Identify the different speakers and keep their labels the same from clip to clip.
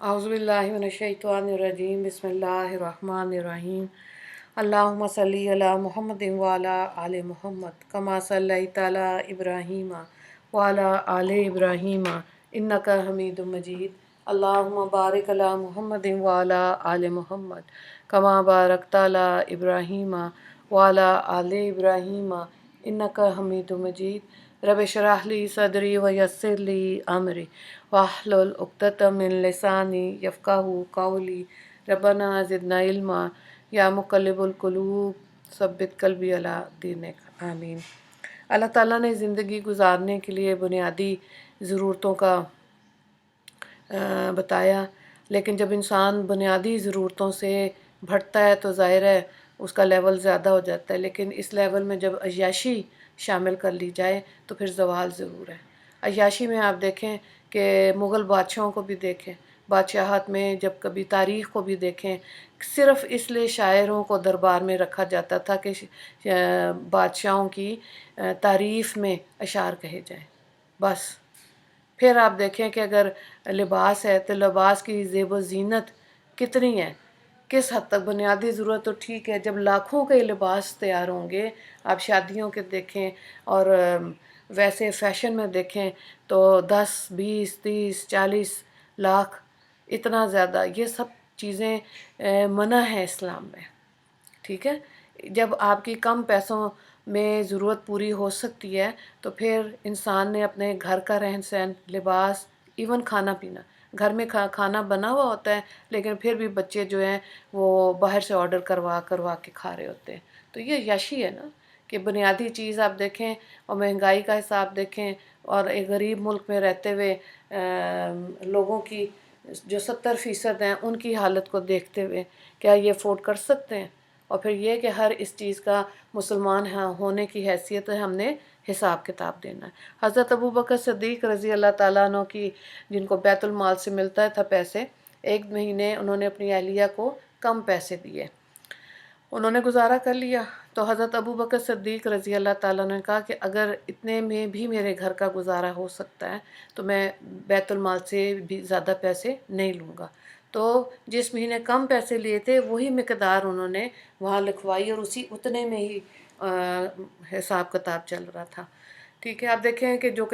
Speaker 1: औज़ुबिल्लाहिमिनश्शैतानिर्रजीम बिस्मिल्लाहिर्रहमानिर्रहीम अल्लाहुम्मा सल्ली अला मुहम्मदिन व अला आलि मुहम्मद कमा सल्लैता अला इब्राहीम व अला आलि इब्राहीम इन्नका हमीदुम मजीद अल्लाहुम्मा बारिक अला मुहम्मदिन व अला आलि मुहम्मद कमा बारकता अला इब्राहीम व अला आलि इब्राहीम इन्नका हमीदुम मजीद रब इश्रह ली सदरी व यस्सिर ली अमरी वाहलुल उक़्दतम मिन लिसानी यफ़क़हू क़ौली रब्बना ज़िदना इल्मा या मुक़ल्लिबुल क़ुलूब सब्बित क़ल्बी अला दीनिक आमीन। अल्लाह ताला ने ज़िंदगी गुजारने के लिए बुनियादी ज़रूरतों का बताया, लेकिन जब इंसान बुनियादी ज़रूरतों से भटता है तो ज़ाहिर है उसका लेवल ज़्यादा हो जाता है, लेकिन इस लेवल में जब अय्याशी शामिल कर ली जाए तो फिर ज़वाल ज़रूर है। अय्याशी में आप देखें कि मुग़ल बादशाहों को भी देखें, बादशाहत में जब कभी तारीख़ को भी देखें, सिर्फ़ इसलिए शायरों को दरबार में रखा जाता था कि बादशाहों की तारीफ़ में अशार कहे जाएँ, बस। फिर आप देखें कि अगर लिबास है तो लिबास की ज़ेब व ज़ीनत कितनी है, किस हद तक। बुनियादी ज़रूरत तो ठीक है, जब लाखों के लिबास तैयार होंगे, आप शादियों के देखें और वैसे फ़ैशन में देखें तो 10, 20, 30, 40 लाख, इतना ज़्यादा, ये सब चीज़ें मना है इस्लाम में, ठीक है। जब आपकी कम पैसों में ज़रूरत पूरी हो सकती है तो फिर इंसान ने अपने घर का रहन सहन, लिबास, इवन खाना पीना, घर में खाना बना हुआ होता है लेकिन फिर भी बच्चे जो हैं वो बाहर से ऑर्डर करवा करवा के खा रहे होते हैं। तो ये यशी है ना कि बुनियादी चीज़ आप देखें और महंगाई का हिसाब देखें और एक गरीब मुल्क में रहते हुए लोगों की जो 70% हैं उनकी हालत को देखते हुए क्या ये अफोर्ड कर सकते हैं। और फिर ये कि हर इस चीज़ का मुसलमान होने की हैसियत है, हमने हिसाब किताब देना है। हज़रत अबू बकर सिद्दीक़ रज़ी अल्लाह ताला अन्हु की, जिनको बैतुल माल से मिलता था पैसे, एक महीने उन्होंने अपनी अहलिया को कम पैसे दिए, उन्होंने गुजारा कर लिया। तो हज़रत अबू बकर सिद्दीक़ रज़ी अल्लाह ताला अन्हु ने कहा कि अगर इतने में भी मेरे घर का गुजारा हो सकता है तो मैं बैतुल माल से भी ज़्यादा पैसे नहीं लूँगा। तो जिस महीने कम पैसे लिए थे वही मिकदार उन्होंने वहाँ लिखवाई और उसी उतने में ही हिसाब किताब चल रहा था, ठीक है। आप देखें कि जो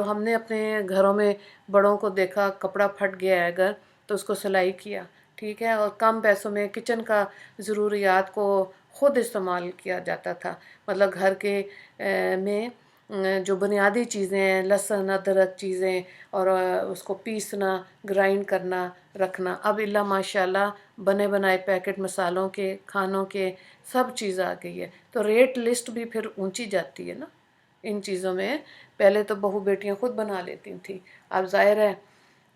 Speaker 1: हमने अपने घरों में बड़ों को देखा, कपड़ा फट गया है अगर तो उसको सिलाई किया, ठीक है, और कम पैसों में किचन का ज़रूरियात को ख़ुद इस्तेमाल किया जाता था। मतलब घर के में जो बुनियादी चीज़ें हैं, लहसुन अदरक चीज़ें, और उसको पीसना, ग्राइंड करना, रखना। अब इल्ला माशाल्लाह बने बनाए पैकेट मसालों के, खानों के, सब चीज़ आ गई है, तो रेट लिस्ट भी फिर ऊंची जाती है ना इन चीज़ों में। पहले तो बहू बेटियां खुद बना लेती थी, अब ज़ाहिर है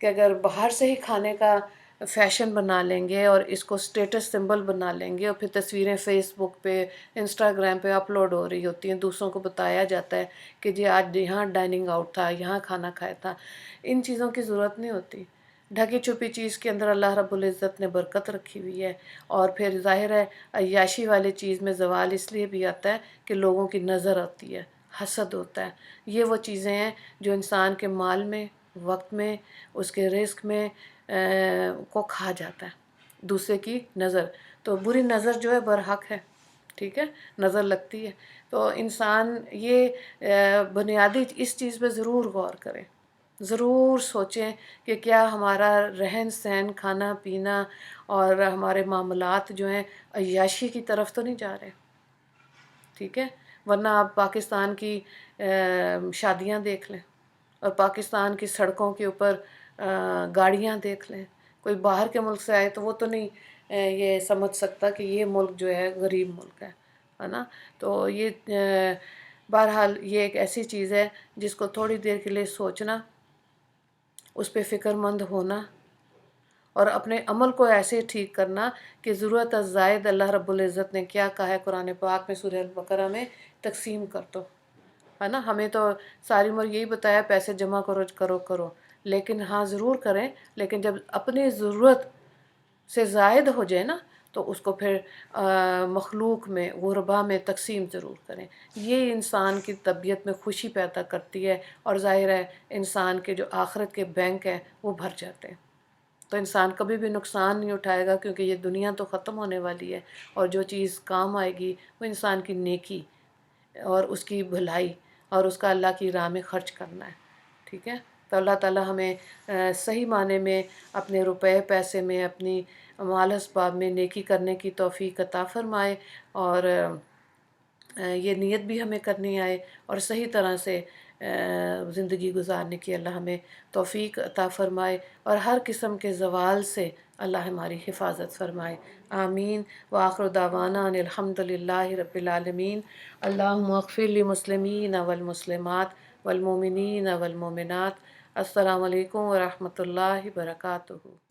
Speaker 1: कि अगर बाहर से ही खाने का फ़ैशन बना लेंगे और इसको स्टेटस सिंबल बना लेंगे और फिर तस्वीरें फ़ेसबुक पे, इंस्टाग्राम पे अपलोड हो रही होती हैं, दूसरों को बताया जाता है कि जी आज यहाँ डाइनिंग आउट था, यहाँ खाना खाया था। इन चीज़ों की ज़रूरत नहीं होती। ढकी छुपी चीज़ के अंदर अल्लाह रब्बुल इज़्ज़त ने बरकत रखी हुई है। और फिर ज़ाहिर है अय्याशी वाली चीज़ में ज़वाल इसलिए भी आता है कि लोगों की नज़र आती है, हसद होता है। ये वो चीज़ें हैं जो इंसान के माल में, वक्त में, उसके रिस्क में को खा जाता है, दूसरे की नज़र। तो बुरी नज़र जो है बरहक है, ठीक है, नज़र लगती है। तो इंसान ये बुनियादी इस चीज़ पे ज़रूर गौर करें, ज़रूर सोचें कि क्या हमारा रहन सहन, खाना पीना और हमारे मामलात जो हैं अय्याशी की तरफ तो नहीं जा रहे, ठीक है। वरना आप पाकिस्तान की शादियां देख लें और पाकिस्तान की सड़कों के ऊपर गाड़ियां देख लें। कोई बाहर के मुल्क से आए तो वो तो नहीं ये समझ सकता कि ये मुल्क जो है गरीब मुल्क है ना। तो ये बहरहाल ये एक ऐसी चीज़ है जिसको थोड़ी देर के लिए सोचना, उस पर फ़िक्रमंद होना और अपने अमल को ऐसे ठीक करना कि ज़रूरत ज़ायद अल्लाह रब्बुल इज़्ज़त ने क्या कहा है कुरान पाक में, सूरह अल बकरा में, तकसीम कर दो, है ना। हमें तो सारी उम्र यही बताया पैसे जमा करो करो करो, लेकिन हाँ ज़रूर करें, लेकिन जब अपनी ज़रूरत से ज़ायद हो जाए ना तो उसको फिर मखलूक में, गुरबा में तकसीम ज़रूर करें। ये इंसान की तबीयत में खुशी पैदा करती है और ज़ाहिर है इंसान के जो आखिरत के बैंक हैं वो भर जाते हैं। تو انسان کبھی بھی نقصان نہیں اٹھائے گا، کیونکہ یہ دنیا تو ختم ہونے والی ہے، اور جو چیز کام آئے گی وہ انسان کی نیکی اور اس کی بھلائی اور اس کا اللہ کی راہ میں خرچ کرنا ہے، ٹھیک ہے؟ تو اللہ تعالیٰ ہمیں صحیح معنی میں اپنے روپے پیسے میں، اپنی مال اسباب میں نیکی کرنے کی توفیق عطا فرمائے، اور یہ نیت بھی ہمیں کرنی آئے اور صحیح طرح سے زندگی گزارنے کی اللہ ہمیں توفیق عطا فرمائے، اور ہر قسم کے زوال سے اللہ ہماری حفاظت فرمائے، آمین۔ وآخر دعوانا ان الحمد للہ رب العالمین۔ اللہم اغفر للمسلمین والمسلمات والمؤمنین والمؤمنات۔ السلام علیکم ورحمۃ اللہ وبرکاتہ۔